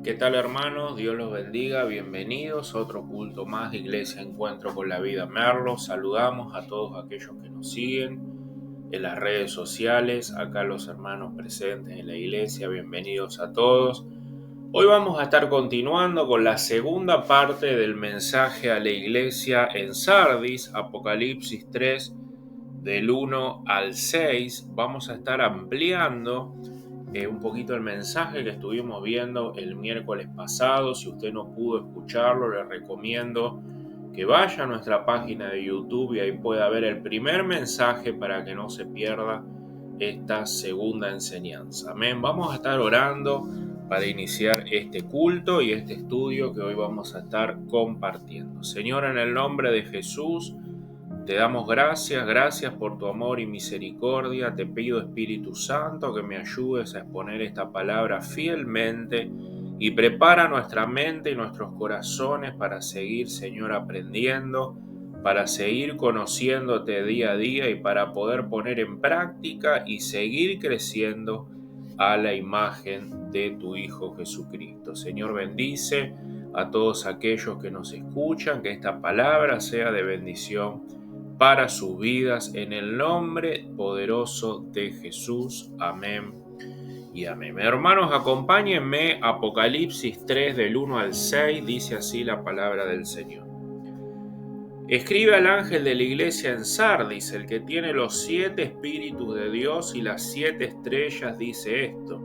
¿Qué tal, hermanos? Dios los bendiga, bienvenidos a otro culto más de Iglesia Encuentro con la Vida Merlo. Saludamos a todos aquellos que nos siguen en las redes sociales, acá los hermanos presentes en la iglesia, bienvenidos a todos. Hoy vamos a estar continuando con la segunda parte del mensaje a la iglesia en Sardis, Apocalipsis 3, del 1 al 6. Vamos a estar ampliando un poquito el mensaje que estuvimos viendo el miércoles pasado. Si usted no pudo escucharlo, le recomiendo que vaya a nuestra página de YouTube y ahí pueda ver el primer mensaje para que no se pierda esta segunda enseñanza. Amén. Vamos a estar orando para iniciar este culto y este estudio que hoy vamos a estar compartiendo. Señor, en el nombre de Jesús, te damos gracias por tu amor y misericordia. Te pido, Espíritu Santo, que me ayudes a exponer esta palabra fielmente y prepara nuestra mente y nuestros corazones para seguir, Señor, aprendiendo, para seguir conociéndote día a día y para poder poner en práctica y seguir creciendo a la imagen de tu Hijo Jesucristo. Señor, bendice a todos aquellos que nos escuchan, que esta palabra sea de bendición para sus vidas, en el nombre poderoso de Jesús. Amén y amén. Hermanos, acompáñenme. Apocalipsis 3 del 1 al 6, dice así la palabra del Señor. Escribe al ángel de la iglesia en Sardis, el que tiene los 7 espíritus de Dios y las 7 estrellas, dice esto: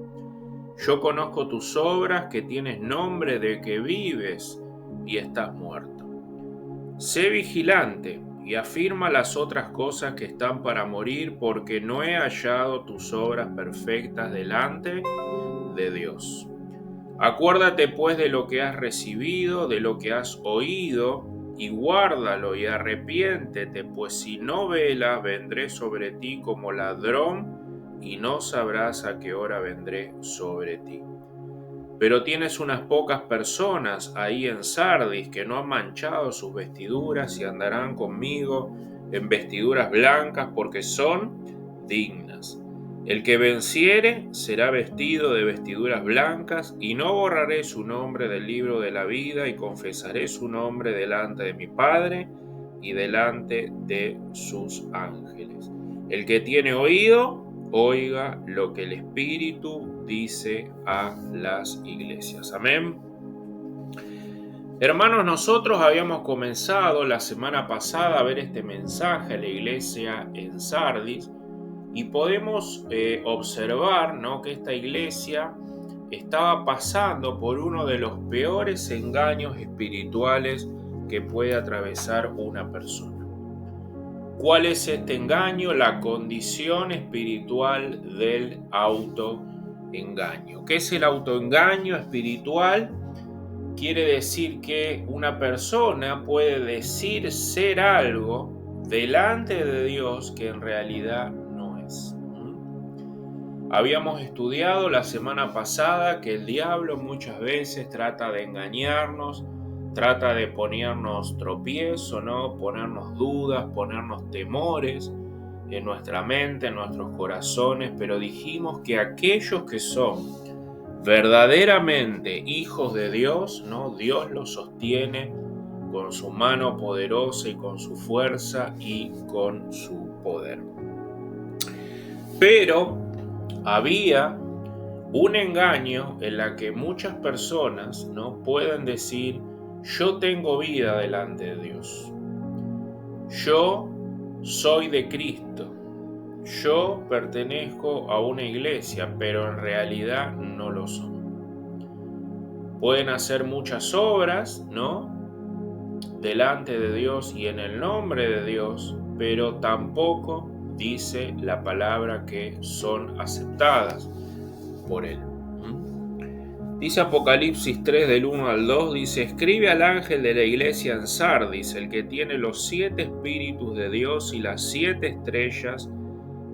yo conozco tus obras, que tienes nombre de que vives y estás muerto. Sé vigilante y afirma las otras cosas que están para morir, porque no he hallado tus obras perfectas delante de Dios. Acuérdate pues de lo que has recibido, de lo que has oído, y guárdalo y arrepiéntete, pues si no velas, vendré sobre ti como ladrón, y no sabrás a qué hora vendré sobre ti. Pero tienes unas pocas personas ahí en Sardis que no han manchado sus vestiduras y andarán conmigo en vestiduras blancas, porque son dignas. El que venciere será vestido de vestiduras blancas, y no borraré su nombre del libro de la vida, y confesaré su nombre delante de mi Padre y delante de sus ángeles. El que tiene oído, oiga lo que el Espíritu dice a las iglesias. Amén. Hermanos, nosotros habíamos comenzado la semana pasada a ver este mensaje a la iglesia en Sardis y podemos observar, ¿no?, que esta iglesia estaba pasando por uno de los peores engaños espirituales que puede atravesar una persona. ¿Cuál es este engaño? La condición espiritual del autoengaño. ¿Qué es el autoengaño espiritual? Quiere decir que una persona puede decir ser algo delante de Dios que en realidad no es. Habíamos estudiado la semana pasada que el diablo muchas veces trata de engañarnos, trata de ponernos tropiezo, ¿no?, ponernos dudas, ponernos temores en nuestra mente, en nuestros corazones, pero dijimos que aquellos que son verdaderamente hijos de Dios, ¿no?, Dios los sostiene con su mano poderosa y con su fuerza y con su poder. Pero había un engaño en la que muchas personas no pueden decir: yo tengo vida delante de Dios, yo soy de Cristo, yo pertenezco a una iglesia, pero en realidad no lo son. Pueden hacer muchas obras, ¿no?, delante de Dios y en el nombre de Dios, pero tampoco dice la palabra que son aceptadas por Él. Dice Apocalipsis 3 del 1 al 2, dice: escribe al ángel de la iglesia en Sardis, el que tiene los 7 espíritus de Dios y las 7 estrellas,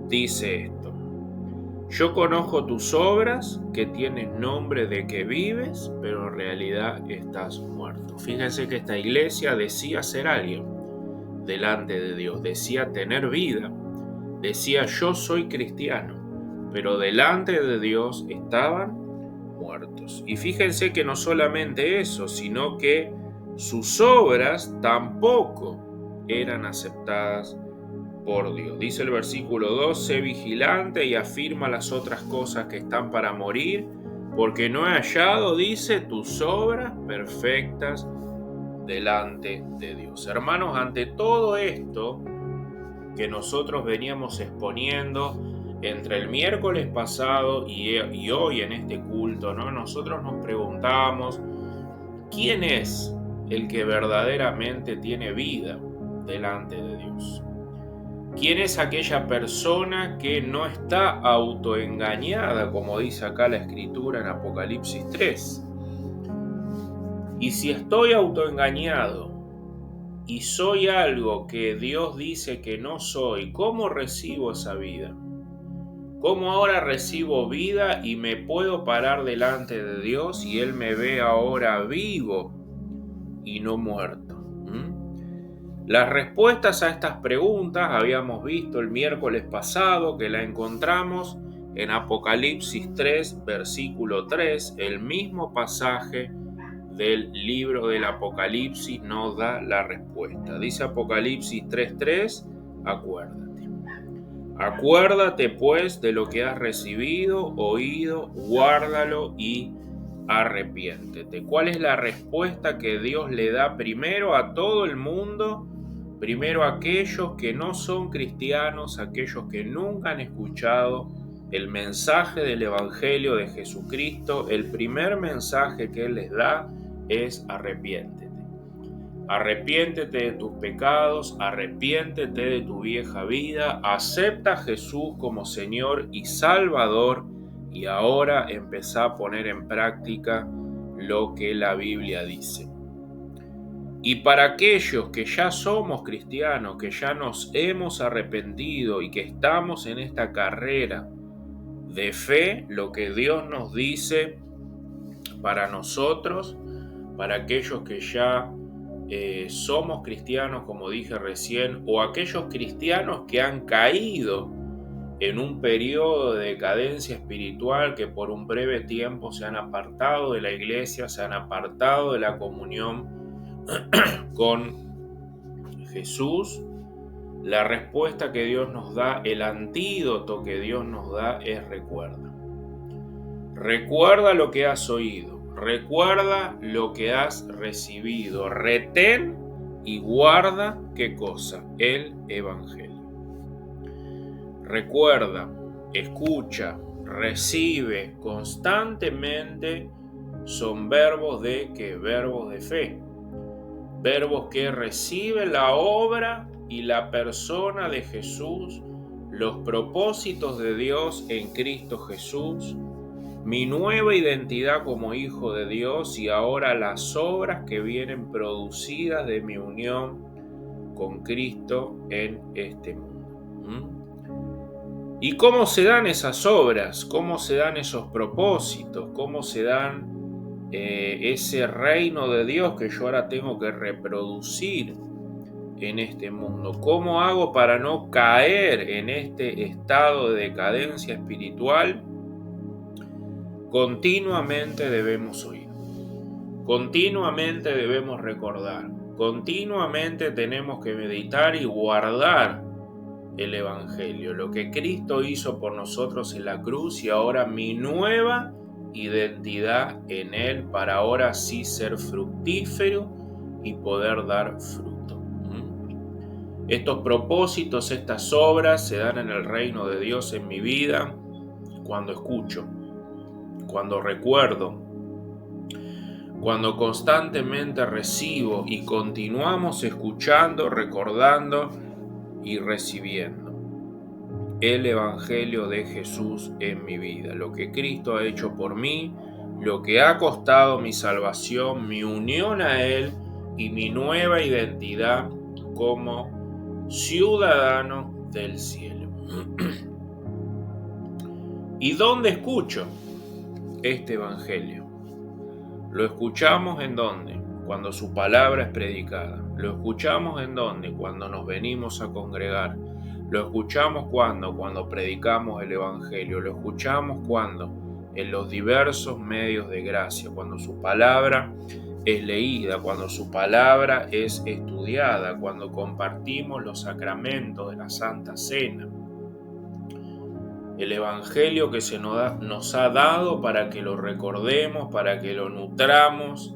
dice esto: yo conozco tus obras, que tienes nombre de que vives, pero en realidad estás muerto. Fíjense que esta iglesia decía ser alguien delante de Dios, decía tener vida, decía yo soy cristiano, pero delante de Dios estaban muertos. Y fíjense que no solamente eso, sino que sus obras tampoco eran aceptadas por Dios. Dice el versículo 2, sé vigilante y afirma las otras cosas que están para morir, porque no he hallado, dice, tus obras perfectas delante de Dios. Hermanos, ante todo esto que nosotros veníamos exponiendo entre el miércoles pasado y hoy en este culto, ¿no? Nosotros nos preguntamos, ¿quién es el que verdaderamente tiene vida delante de Dios? ¿Quién es aquella persona que no está autoengañada, como dice acá la Escritura en Apocalipsis 3? Y si estoy autoengañado y soy algo que Dios dice que no soy, ¿cómo recibo esa vida? ¿Cómo ahora recibo vida y me puedo parar delante de Dios y Él me ve ahora vivo y no muerto? Las respuestas a estas preguntas habíamos visto el miércoles pasado, que la encontramos en Apocalipsis 3, versículo 3, el mismo pasaje del libro del Apocalipsis nos da la respuesta. Dice Apocalipsis 3:3, acuérdate pues de lo que has recibido, oído, guárdalo y arrepiéntete. ¿Cuál es la respuesta que Dios le da primero a todo el mundo? Primero a aquellos que no son cristianos, aquellos que nunca han escuchado el mensaje del Evangelio de Jesucristo. El primer mensaje que Él les da es arrepiéntete. Arrepiéntete de tus pecados, arrepiéntete de tu vieja vida, acepta a Jesús como Señor y Salvador y ahora empezá a poner en práctica lo que la Biblia dice. Y para aquellos que ya somos cristianos, que ya nos hemos arrepentido y que estamos en esta carrera de fe, lo que Dios nos dice para nosotros, para aquellos que ya somos cristianos, como dije recién, o aquellos cristianos que han caído en un periodo de decadencia espiritual, que por un breve tiempo se han apartado de la iglesia, se han apartado de la comunión con Jesús. La respuesta que Dios nos da, el antídoto que Dios nos da es recuerda. Recuerda lo que has oído, recuerda lo que has recibido, retén y guarda, ¿qué cosa? El Evangelio. Recuerda, escucha, recibe constantemente, son verbos de ¿qué? Verbos de fe. Verbos que reciben la obra y la persona de Jesús, los propósitos de Dios en Cristo Jesús, mi nueva identidad como hijo de Dios y ahora las obras que vienen producidas de mi unión con Cristo en este mundo. ¿Y cómo se dan esas obras? ¿Cómo se dan esos propósitos? ¿Cómo se dan ese reino de Dios que yo ahora tengo que reproducir en este mundo? ¿Cómo hago para no caer en este estado de decadencia espiritual? Continuamente debemos oír, continuamente debemos recordar, continuamente tenemos que meditar y guardar el Evangelio, lo que Cristo hizo por nosotros en la cruz y ahora mi nueva identidad en Él para ahora sí ser fructífero y poder dar fruto. Estos propósitos, estas obras se dan en el reino de Dios en mi vida cuando escucho, cuando recuerdo, cuando constantemente recibo y continuamos escuchando, recordando y recibiendo el Evangelio de Jesús en mi vida, lo que Cristo ha hecho por mí, lo que ha costado mi salvación, mi unión a Él y mi nueva identidad como ciudadano del cielo. ¿Y dónde escucho este Evangelio? ¿Lo escuchamos en dónde? Cuando su palabra es predicada. ¿Lo escuchamos en dónde? Cuando nos venimos a congregar. ¿Lo escuchamos cuando? Cuando predicamos el Evangelio. ¿Lo escuchamos cuando? en los diversos medios de gracia, cuando su palabra es leída, cuando su palabra es estudiada, cuando compartimos los sacramentos de la Santa Cena. El Evangelio que se nos ha dado para que lo recordemos, para que lo nutramos,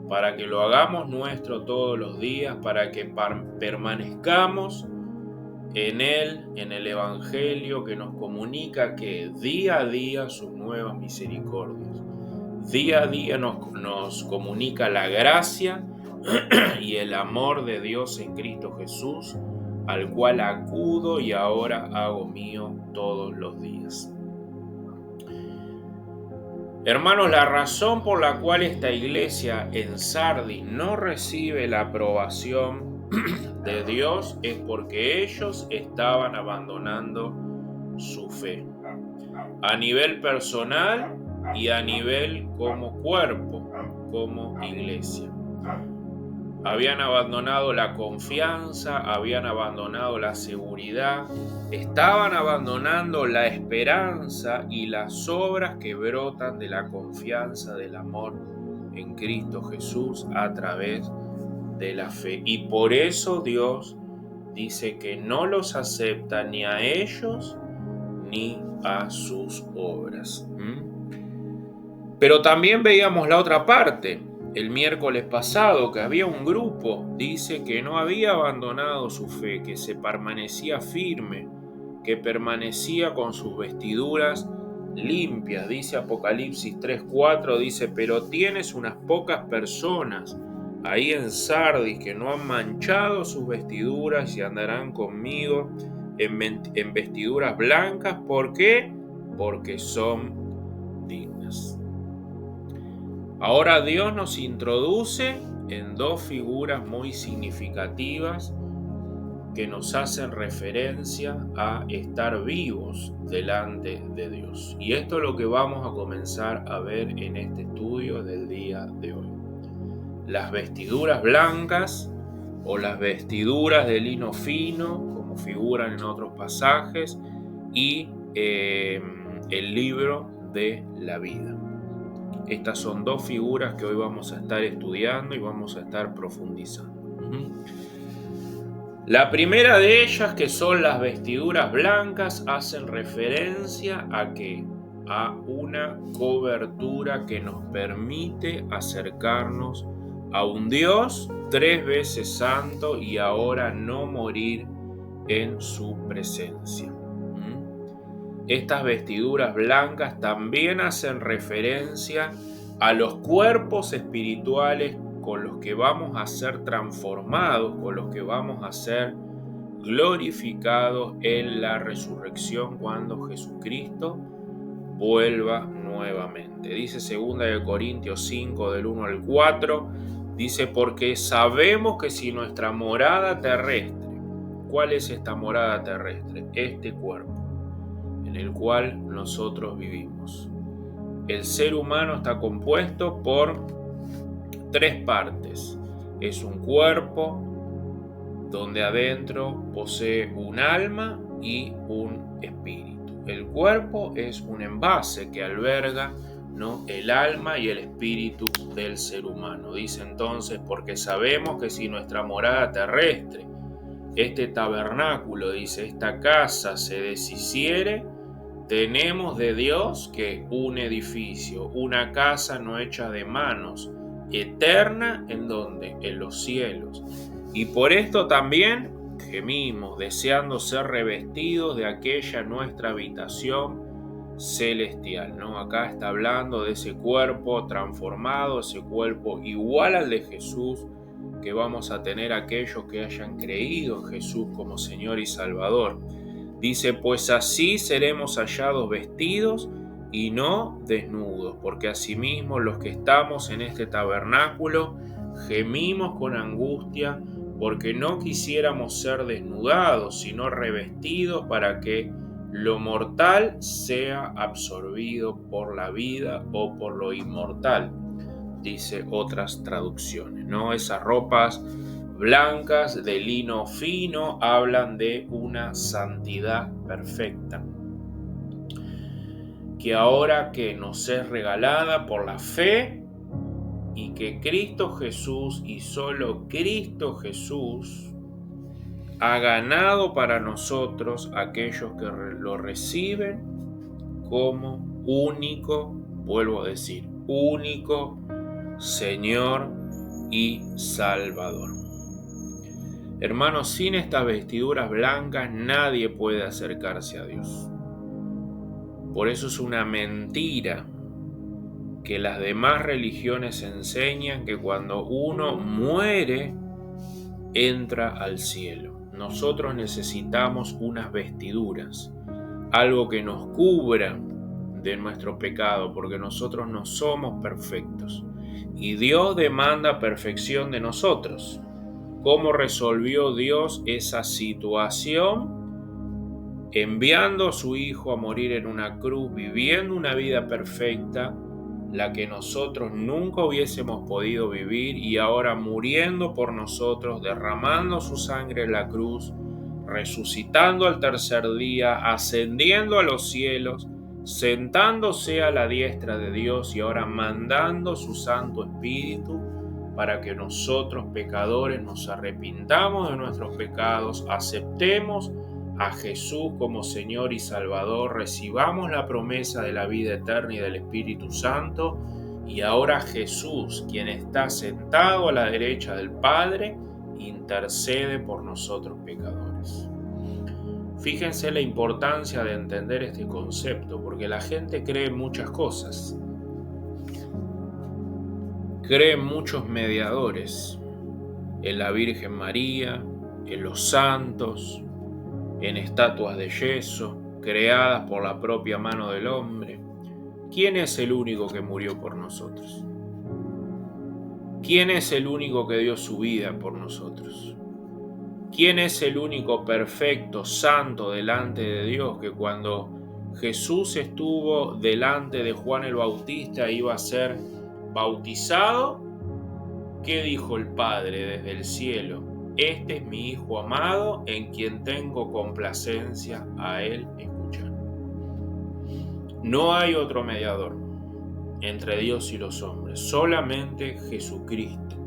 para que lo hagamos nuestro todos los días, para que permanezcamos en él, en el Evangelio que nos comunica que día a día sus nuevas misericordias. Día a día nos comunica la gracia y el amor de Dios en Cristo Jesús, al cual acudo y ahora hago mío todos los días. Hermanos, la razón por la cual esta iglesia en Sardis no recibe la aprobación de Dios es porque ellos estaban abandonando su fe, a nivel personal y a nivel como cuerpo, como iglesia. Habían abandonado la confianza, habían abandonado la seguridad, estaban abandonando la esperanza y las obras que brotan de la confianza del amor en Cristo Jesús a través de la fe. Y por eso Dios dice que no los acepta ni a ellos ni a sus obras. Pero también veíamos la otra parte. El miércoles pasado, que había un grupo, dice que no había abandonado su fe, que se permanecía firme, que permanecía con sus vestiduras limpias. Dice Apocalipsis 3:4, dice, pero tienes unas pocas personas ahí en Sardis que no han manchado sus vestiduras y andarán conmigo en vestiduras blancas. ¿Por qué? Porque son dignas. Ahora Dios nos introduce en dos figuras muy significativas que nos hacen referencia a estar vivos delante de Dios. Y esto es lo que vamos a comenzar a ver en este estudio del día de hoy. Las vestiduras blancas o las vestiduras de lino fino, como figuran en otros pasajes, y el libro de la vida. Estas son dos figuras que hoy vamos a estar estudiando y vamos a estar profundizando. La primera de ellas, que son las vestiduras blancas, hacen referencia a que a una cobertura que nos permite acercarnos a un Dios 3 veces santo y ahora no morir en su presencia. Estas vestiduras blancas también hacen referencia a los cuerpos espirituales con los que vamos a ser transformados, con los que vamos a ser glorificados en la resurrección cuando Jesucristo vuelva nuevamente. Dice 2 Corintios 5 del 1 al 4, dice, porque sabemos que si nuestra morada terrestre, ¿cuál es esta morada terrestre? Este cuerpo en el cual nosotros vivimos. El ser humano está compuesto por 3 partes. Es un cuerpo donde adentro posee un alma y un espíritu. El cuerpo es un envase que alberga, ¿no?, el alma y el espíritu del ser humano. Dice entonces, porque sabemos que si nuestra morada terrestre, este tabernáculo, dice, esta casa se deshiciere, tenemos de Dios que un edificio, una casa no hecha de manos, eterna, ¿en dónde? En los cielos. Y por esto también gemimos, deseando ser revestidos de aquella nuestra habitación celestial, ¿no? Acá está hablando de ese cuerpo transformado, ese cuerpo igual al de Jesús, que vamos a tener aquellos que hayan creído en Jesús como Señor y Salvador. Dice, pues así seremos hallados vestidos y no desnudos, porque asimismo los que estamos en este tabernáculo gemimos con angustia, porque no quisiéramos ser desnudados, sino revestidos para que lo mortal sea absorbido por la vida o por lo inmortal, dice otras traducciones, ¿no? Esas ropas blancas de lino fino hablan de una santidad perfecta. que ahora que nos es regalada por la fe y que Cristo Jesús y solo Cristo Jesús ha ganado para nosotros aquellos que lo reciben como único, vuelvo a decir, único Señor y Salvador. Hermanos, sin estas vestiduras blancas nadie puede acercarse a Dios. Por eso es una mentira que las demás religiones enseñan que cuando uno muere entra al cielo. Nosotros necesitamos unas vestiduras, algo que nos cubra de nuestro pecado, porque nosotros no somos perfectos y Dios demanda perfección de nosotros. ¿Cómo resolvió Dios esa situación? Enviando a su Hijo a morir en una cruz, viviendo una vida perfecta, la que nosotros nunca hubiésemos podido vivir, y ahora muriendo por nosotros, derramando su sangre en la cruz, resucitando al tercer día, ascendiendo a los cielos, sentándose a la diestra de Dios y ahora mandando su Santo Espíritu para que nosotros pecadores nos arrepintamos de nuestros pecados, aceptemos a Jesús como Señor y Salvador, recibamos la promesa de la vida eterna y del Espíritu Santo, y ahora Jesús, quien está sentado a la derecha del Padre, intercede por nosotros pecadores. Fíjense la importancia de entender este concepto, porque la gente cree en muchas cosas. Cree en muchos mediadores, en la Virgen María, en los santos, en estatuas de yeso, creadas por la propia mano del hombre. ¿Quién es el único que murió por nosotros? ¿Quién es el único que dio su vida por nosotros? ¿Quién es el único perfecto, santo delante de Dios, que cuando Jesús estuvo delante de Juan el Bautista iba a ser bautizado? ¿Qué dijo el Padre desde el cielo? Este es mi Hijo amado, en quien tengo complacencia, a él escuchar. No hay otro mediador entre Dios y los hombres, solamente Jesucristo.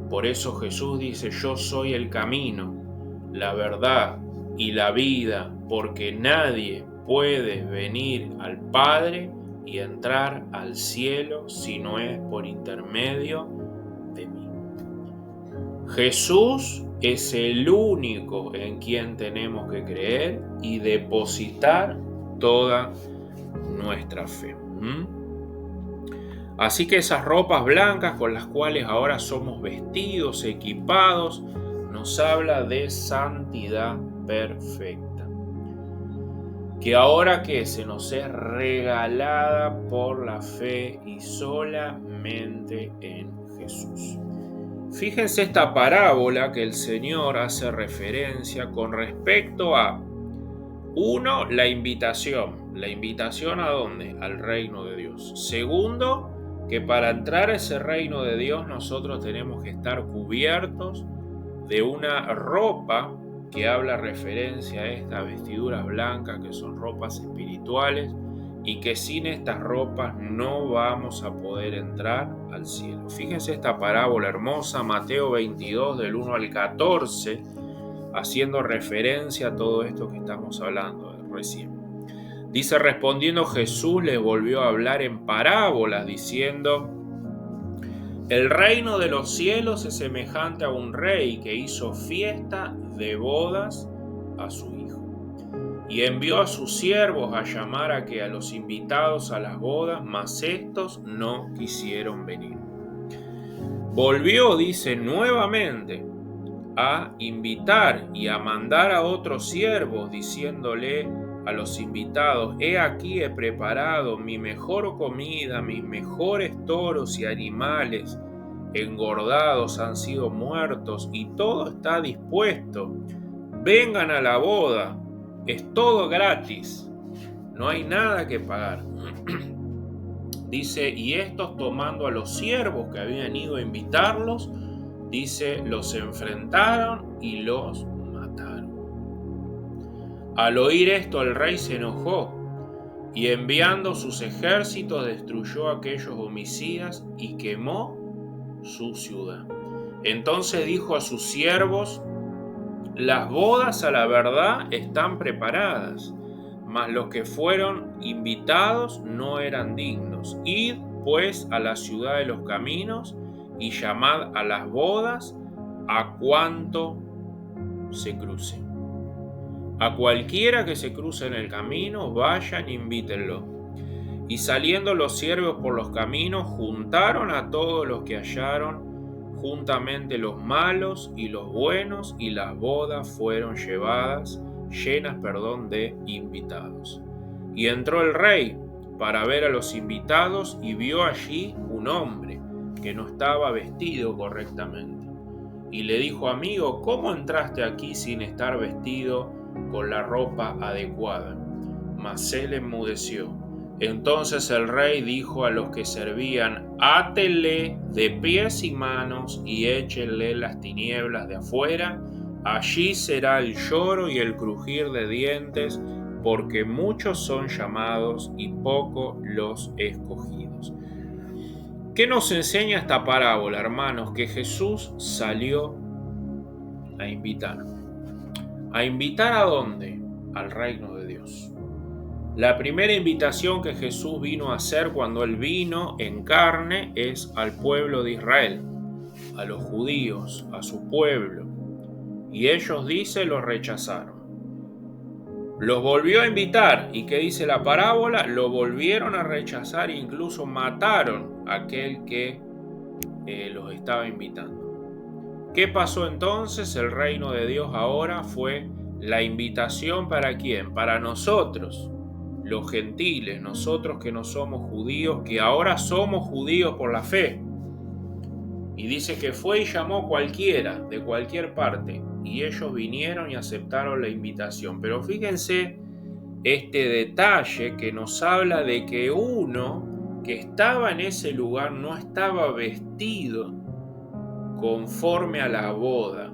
Por eso Jesús dice: yo soy el camino, la verdad y la vida, porque nadie puede venir al Padre y entrar al cielo si no es por intermedio de mí. Jesús es el único en quien tenemos que creer y depositar toda nuestra fe. Así que esas ropas blancas con las cuales ahora somos vestidos, equipados, nos habla de santidad perfecta, que ahora que se nos es regalada por la fe y solamente en Jesús. Fíjense esta parábola que el Señor hace referencia con respecto a, uno, la invitación. ¿La invitación a dónde? Al reino de Dios. Segundo, que para entrar a ese reino de Dios nosotros tenemos que estar cubiertos de una ropa que habla referencia a estas vestiduras blancas, que son ropas espirituales, y que sin estas ropas no vamos a poder entrar al cielo. Fíjense esta parábola hermosa, Mateo 22 del 1 al 14, haciendo referencia a todo esto que estamos hablando recién. Dice: respondiendo Jesús les volvió a hablar en parábolas, diciendo: el reino de los cielos es semejante a un rey que hizo fiesta de bodas a su hijo. Y envió a sus siervos a llamar a los invitados a las bodas, mas estos no quisieron venir. Volvió, dice, nuevamente a invitar y a mandar a otros siervos, diciéndole a los invitados: he aquí he preparado mi mejor comida, mis mejores toros y animales engordados han sido muertos, y todo está dispuesto. Vengan a la boda. Es todo gratis, no hay nada que pagar. Dice: y estos, tomando a los siervos que habían ido a invitarlos, dice, los enfrentaron y los mataron. Al oír esto, el rey se enojó y enviando sus ejércitos destruyó a aquellos homicidas y quemó su ciudad. Entonces dijo a sus siervos: las bodas a la verdad están preparadas, mas los que fueron invitados no eran dignos. Id pues a la ciudad de los caminos y llamad a las bodas a cuanto se crucen. A cualquiera que se cruce en el camino, vayan e invítenlo. Y saliendo los siervos por los caminos, juntaron a todos los que hallaron, juntamente los malos y los buenos, y las bodas fueron llenas de invitados. Y entró el rey para ver a los invitados, y vio allí un hombre que no estaba vestido correctamente. Y le dijo: amigo, ¿cómo entraste aquí sin estar vestido con la ropa adecuada? Mas él enmudeció. Entonces el rey dijo a los que servían: átenle de pies y manos y échenle las tinieblas de afuera. Allí será el lloro y el crujir de dientes, porque muchos son llamados y pocos los escogidos. ¿Qué nos enseña esta parábola, hermanos? Que Jesús salió a invitar. ¿A invitar a dónde? Al reino de Dios. La primera invitación que Jesús vino a hacer cuando Él vino en carne es al pueblo de Israel, a los judíos, a su pueblo. Y ellos, dice, los rechazaron. Los volvió a invitar. ¿Y qué dice la parábola? Lo volvieron a rechazar e incluso mataron a aquel que los estaba invitando. ¿Qué pasó entonces? El reino de Dios ahora fue la invitación ¿para quién? Para nosotros, los gentiles, nosotros que no somos judíos, que ahora somos judíos por la fe. Y dice que fue y llamó cualquiera, de cualquier parte, y ellos vinieron y aceptaron la invitación. Pero fíjense este detalle que nos habla de que uno que estaba en ese lugar no estaba vestido conforme a la boda.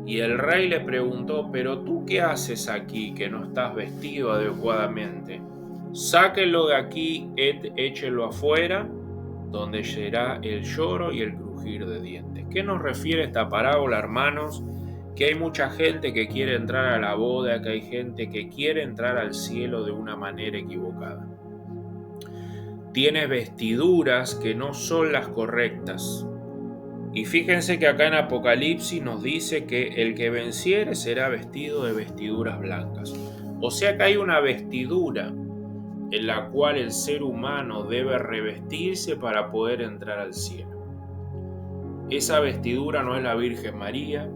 Y el rey le preguntó: ¿pero tú qué haces aquí que no estás vestido adecuadamente? Sáquenlo de aquí, échenlo afuera, donde será el lloro y el crujir de dientes. ¿Qué nos refiere esta parábola, hermanos? Que hay mucha gente que quiere entrar a la boda, que hay gente que quiere entrar al cielo de una manera equivocada. Tiene vestiduras que no son las correctas. Y fíjense que acá en Apocalipsis nos dice que el que venciere será vestido de vestiduras blancas. O sea que hay una vestidura en la cual el ser humano debe revestirse para poder entrar al cielo. Esa vestidura no es la Virgen María,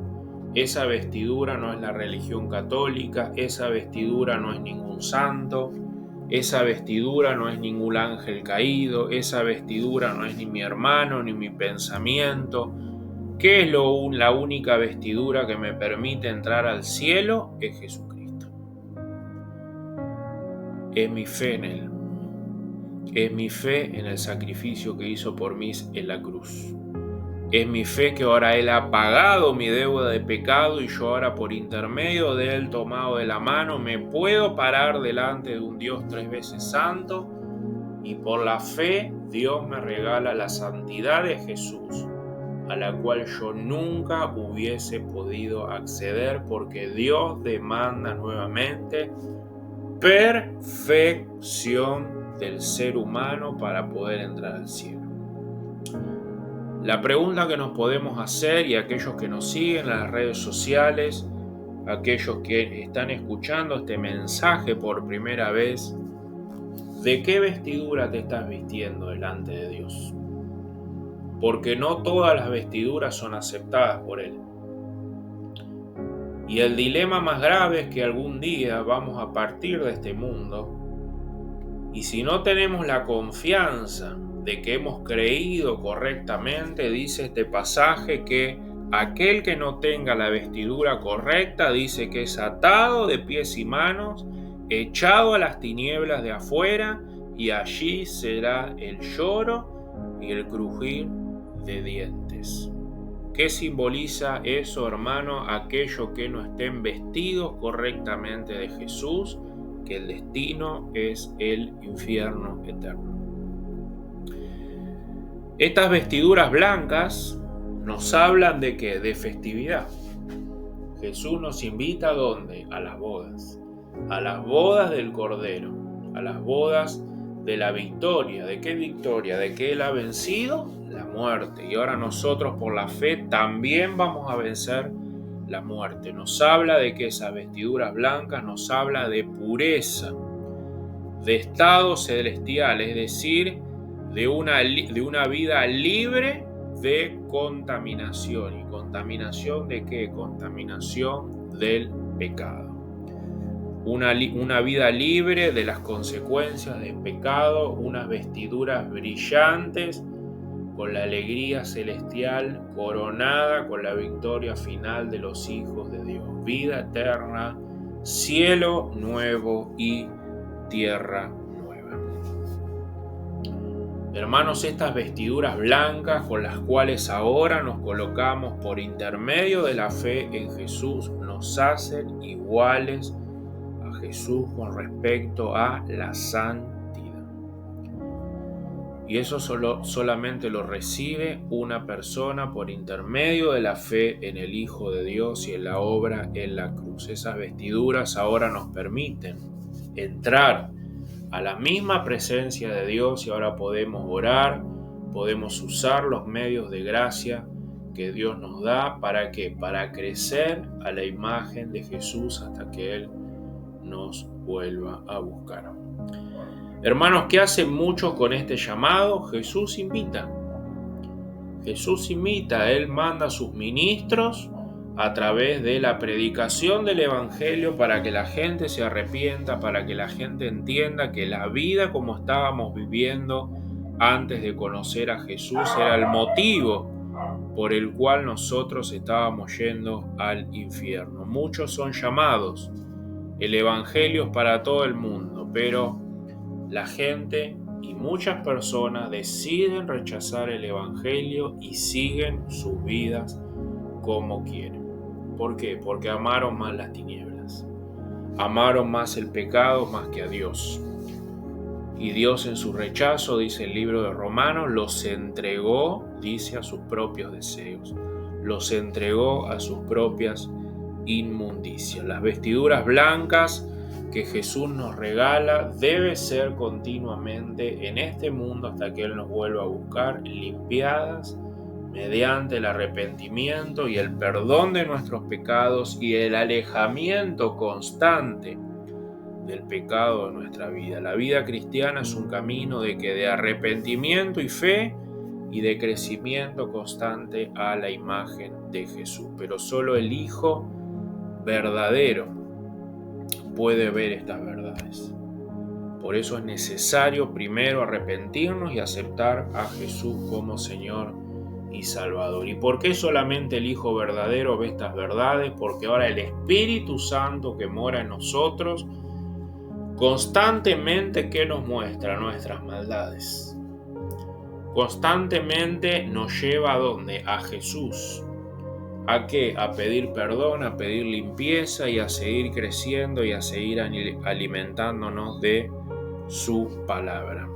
esa vestidura no es la religión católica, esa vestidura no es ningún santo, esa vestidura no es ningún ángel caído, esa vestidura no es ni mi hermano ni mi pensamiento. ¿Qué es la única vestidura que me permite entrar al cielo? Es Jesucristo. Es mi fe en Él. Es mi fe en el sacrificio que hizo por mí en la cruz. Es mi fe que ahora Él ha pagado mi deuda de pecado y yo ahora, por intermedio de Él, tomado de la mano, me puedo parar delante de un Dios 3 veces santo, y por la fe Dios me regala la santidad de Jesús, a la cual yo nunca hubiese podido acceder, porque Dios demanda nuevamente perfección del ser humano para poder entrar al cielo. La pregunta que nos podemos hacer, y aquellos que nos siguen en las redes sociales, aquellos que están escuchando este mensaje por primera vez: ¿de qué vestidura te estás vistiendo delante de Dios? Porque no todas las vestiduras son aceptadas por Él. Y el dilema más grave es que algún día vamos a partir de este mundo, y si no tenemos la confianza de que hemos creído correctamente, dice este pasaje que aquel que no tenga la vestidura correcta, dice que es atado de pies y manos, echado a las tinieblas de afuera, y allí será el lloro y el crujir de dientes. ¿Qué simboliza eso, hermano? Aquellos que no estén vestidos correctamente de Jesús, que el destino es el infierno eterno. Estas vestiduras blancas nos hablan de ¿qué? De festividad. Jesús nos invita ¿a dónde? A las bodas del Cordero, a las bodas de la victoria. ¿De qué victoria? De que Él ha vencido la muerte. Y ahora nosotros por la fe también vamos a vencer la muerte. Nos habla de que esas vestiduras blancas nos habla de pureza, de estado celestial, es decir, de una vida libre de contaminación. ¿Y contaminación de qué? Contaminación del pecado. Una vida libre de las consecuencias del pecado, unas vestiduras brillantes con la alegría celestial coronada con la victoria final de los hijos de Dios. Vida eterna, cielo nuevo y tierra nueva. Hermanos, estas vestiduras blancas con las cuales ahora nos colocamos por intermedio de la fe en Jesús nos hacen iguales a Jesús con respecto a la santidad. Y eso solamente lo recibe una persona por intermedio de la fe en el Hijo de Dios y en la obra en la cruz. Esas vestiduras ahora nos permiten entrar a la misma presencia de Dios y ahora podemos orar, podemos usar los medios de gracia que Dios nos da. ¿Para qué? Para crecer a la imagen de Jesús hasta que Él nos vuelva a buscar. Hermanos, ¿qué hacen muchos con este llamado? Jesús invita. Él manda a sus ministros a través de la predicación del Evangelio para que la gente se arrepienta, para que la gente entienda que la vida como estábamos viviendo antes de conocer a Jesús era el motivo por el cual nosotros estábamos yendo al infierno. Muchos son llamados, el Evangelio es para todo el mundo, pero la gente y muchas personas deciden rechazar el Evangelio y siguen sus vidas como quieren. ¿Por qué? Porque amaron más las tinieblas, amaron más el pecado más que a Dios. Y Dios en su rechazo, dice el libro de Romanos, los entregó, dice, a sus propios deseos, los entregó a sus propias inmundicias. Las vestiduras blancas que Jesús nos regala debe ser continuamente en este mundo hasta que Él nos vuelva a buscar, limpiadas mediante el arrepentimiento y el perdón de nuestros pecados y el alejamiento constante del pecado de nuestra vida. La vida cristiana es un camino de arrepentimiento y fe y de crecimiento constante a la imagen de Jesús. Pero solo el Hijo verdadero puede ver estas verdades. Por eso es necesario primero arrepentirnos y aceptar a Jesús como Señor y Salvador. ¿Y por qué solamente el Hijo verdadero ve estas verdades? Porque ahora el Espíritu Santo que mora en nosotros constantemente que nos muestra nuestras maldades. Constantemente nos lleva ¿a dónde? A Jesús. ¿A qué? A pedir perdón, a pedir limpieza y a seguir creciendo y a seguir alimentándonos de su palabra.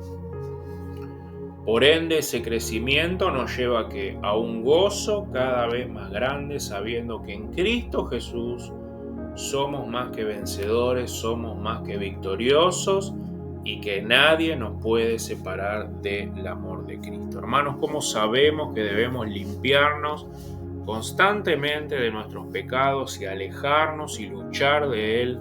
Por ende, ese crecimiento nos lleva ¿a qué? A un gozo cada vez más grande, sabiendo que en Cristo Jesús somos más que vencedores, somos más que victoriosos y que nadie nos puede separar del amor de Cristo. Hermanos, ¿cómo sabemos que debemos limpiarnos constantemente de nuestros pecados y alejarnos y luchar de Él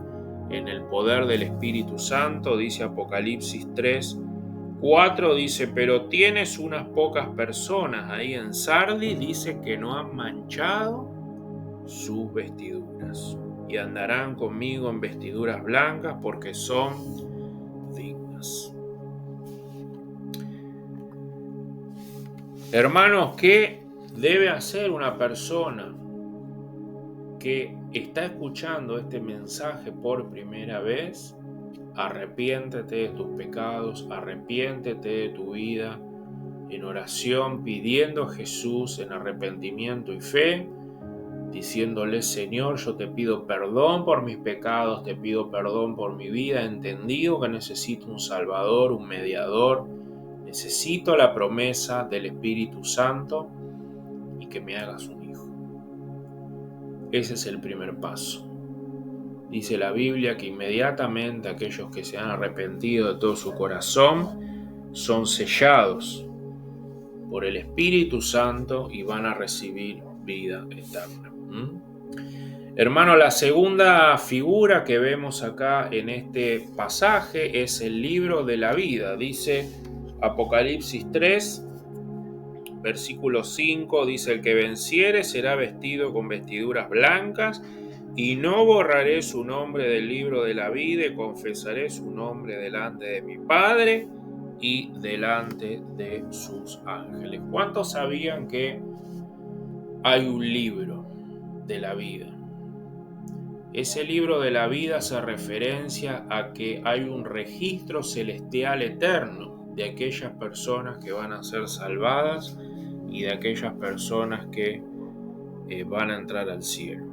en el poder del Espíritu Santo? Dice Apocalipsis 3:4, dice, pero tienes unas pocas personas ahí en Sardis, dice que no han manchado sus vestiduras y andarán conmigo en vestiduras blancas porque son dignas. Hermanos, ¿qué debe hacer una persona que está escuchando este mensaje por primera vez? Arrepiéntete de tus pecados, arrepiéntete de tu vida en oración, pidiendo a Jesús en arrepentimiento y fe diciéndole: Señor, yo te pido perdón por mis pecados, te pido perdón por mi vida, he entendido que necesito un Salvador, un mediador, necesito la promesa del Espíritu Santo y que me hagas un hijo. Ese es el primer paso. Dice la Biblia que inmediatamente aquellos que se han arrepentido de todo su corazón son sellados por el Espíritu Santo y van a recibir vida eterna. Hermano, la segunda figura que vemos acá en este pasaje es el libro de la vida. Dice Apocalipsis 3, versículo 5, dice: el que venciere será vestido con vestiduras blancas, y no borraré su nombre del libro de la vida, y confesaré su nombre delante de mi Padre y delante de sus ángeles. ¿Cuántos sabían que hay un libro de la vida? Ese libro de la vida hace referencia a que hay un registro celestial eterno de aquellas personas que van a ser salvadas y de aquellas personas que van a entrar al cielo.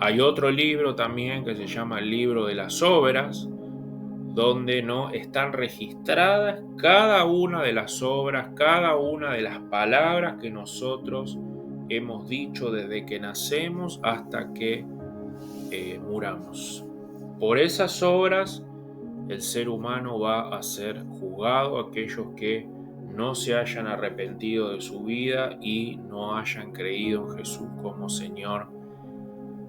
Hay otro libro también que se llama el libro de las obras, donde no están registradas cada una de las obras, cada una de las palabras que nosotros hemos dicho desde que nacemos hasta que muramos. Por esas obras el ser humano va a ser juzgado, aquellos que no se hayan arrepentido de su vida y no hayan creído en Jesús como Señor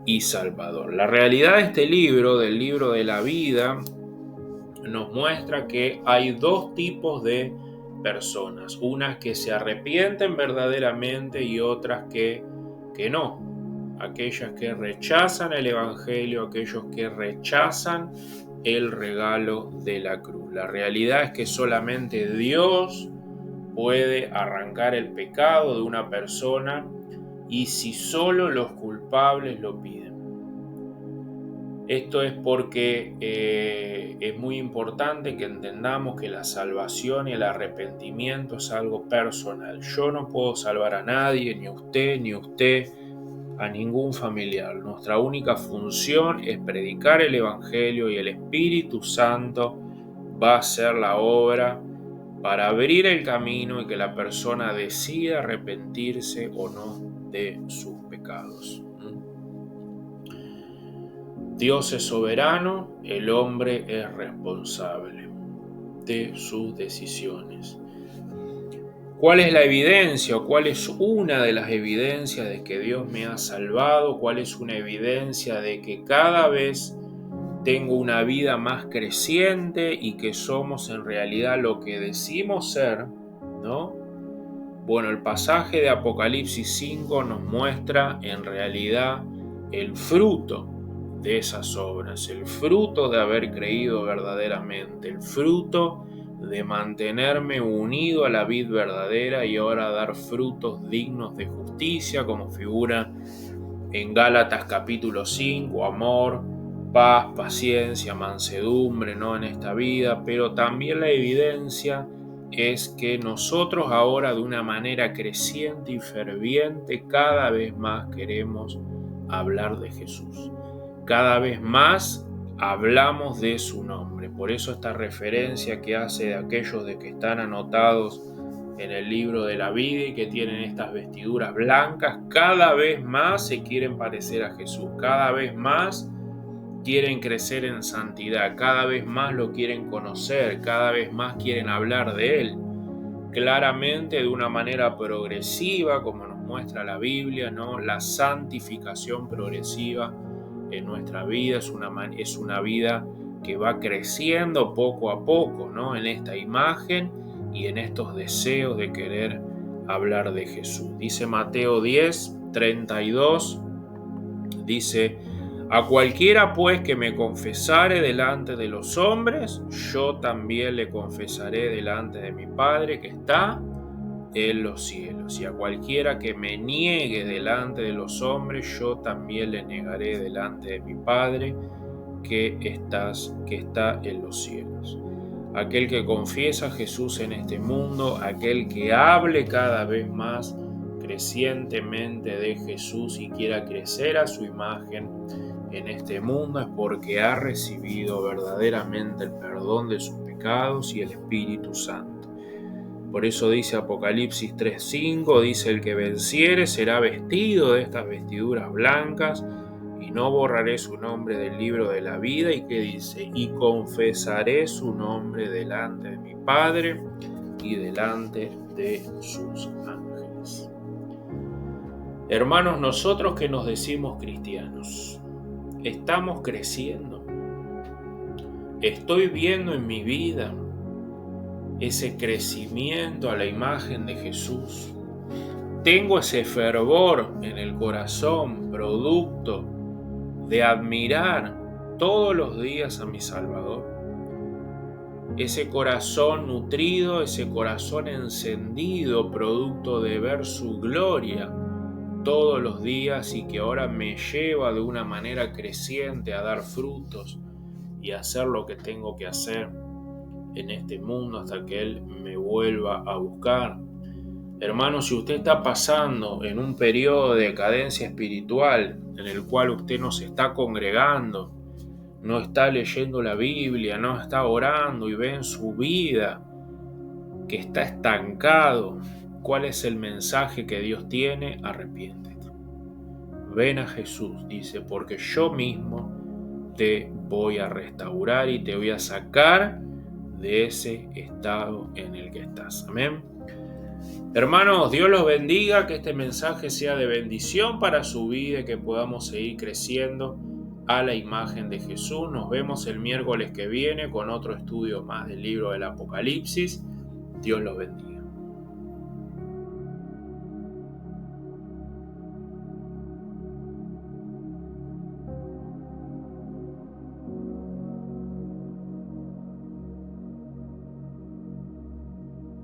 y Salvador. La realidad de este libro, del libro de la vida, nos muestra que hay dos tipos de personas, unas que se arrepienten verdaderamente y otras que no. Aquellas que rechazan el Evangelio, aquellos que rechazan el regalo de la cruz. La realidad es que solamente Dios puede arrancar el pecado de una persona, y si solo los culpables lo piden. Esto es porque es muy importante que entendamos que la salvación y el arrepentimiento es algo personal. Yo no puedo salvar a nadie, ni usted, a ningún familiar. Nuestra única función es predicar el Evangelio, y el Espíritu Santo va a hacer la obra para abrir el camino y que la persona decida arrepentirse o no de sus pecados. Dios es soberano, el hombre es responsable de sus decisiones. ¿Cuál es la evidencia, o cuál es una de las evidencias de que Dios me ha salvado? ¿Cuál es una evidencia de que cada vez tengo una vida más creciente y que somos en realidad lo que decimos ser, ¿no? Bueno, el pasaje de Apocalipsis 5 nos muestra en realidad el fruto de esas obras, el fruto de haber creído verdaderamente, el fruto de mantenerme unido a la vid verdadera y ahora dar frutos dignos de justicia, como figura en Gálatas capítulo 5, amor, paz, paciencia, mansedumbre, ¿no?, en esta vida. Pero también la evidencia es que nosotros ahora, de una manera creciente y ferviente, cada vez más queremos hablar de Jesús. Cada vez más hablamos de su nombre. Por eso esta referencia que hace de aquellos de que están anotados en el libro de la vida y que tienen estas vestiduras blancas, cada vez más se quieren parecer a Jesús, cada vez más quieren crecer en santidad, cada vez más lo quieren conocer, cada vez más quieren hablar de Él. Claramente, de una manera progresiva, como nos muestra la Biblia, ¿no? La santificación progresiva en nuestra vida es una vida que va creciendo poco a poco, ¿no?, en esta imagen y en estos deseos de querer hablar de Jesús. Dice Mateo 10:32, dice: a cualquiera pues que me confesare delante de los hombres, yo también le confesaré delante de mi Padre que está en los cielos. Y a cualquiera que me niegue delante de los hombres, yo también le negaré delante de mi Padre que está en los cielos. Aquel que confiesa a Jesús en este mundo, aquel que hable cada vez más crecientemente de Jesús y quiera crecer a su imagen en este mundo, es porque ha recibido verdaderamente el perdón de sus pecados y el Espíritu Santo. Por eso dice Apocalipsis 3:5, dice: el que venciere será vestido de estas vestiduras blancas, y no borraré su nombre del libro de la vida. Y que dice: y confesaré su nombre delante de mi Padre y delante de sus ángeles. Hermanos, nosotros que nos decimos cristianos, ¿estamos creciendo? ¿Estoy viendo en mi vida ese crecimiento a la imagen de Jesús? ¿Tengo ese fervor en el corazón producto de admirar todos los días a mi Salvador? Ese corazón nutrido, ese corazón encendido, producto de ver su gloria todos los días y que ahora me lleva de una manera creciente a dar frutos y a hacer lo que tengo que hacer en este mundo hasta que Él me vuelva a buscar. Hermano, si usted está pasando en un periodo de decadencia espiritual en el cual usted no se está congregando, no está leyendo la Biblia, no está orando y ve en su vida que está estancado, ¿cuál es el mensaje que Dios tiene? Arrepiéntete. Ven a Jesús, dice, porque yo mismo te voy a restaurar y te voy a sacar de ese estado en el que estás. Amén. Hermanos, Dios los bendiga, que este mensaje sea de bendición para su vida y que podamos seguir creciendo a la imagen de Jesús. Nos vemos el miércoles que viene con otro estudio más del libro del Apocalipsis. Dios los bendiga.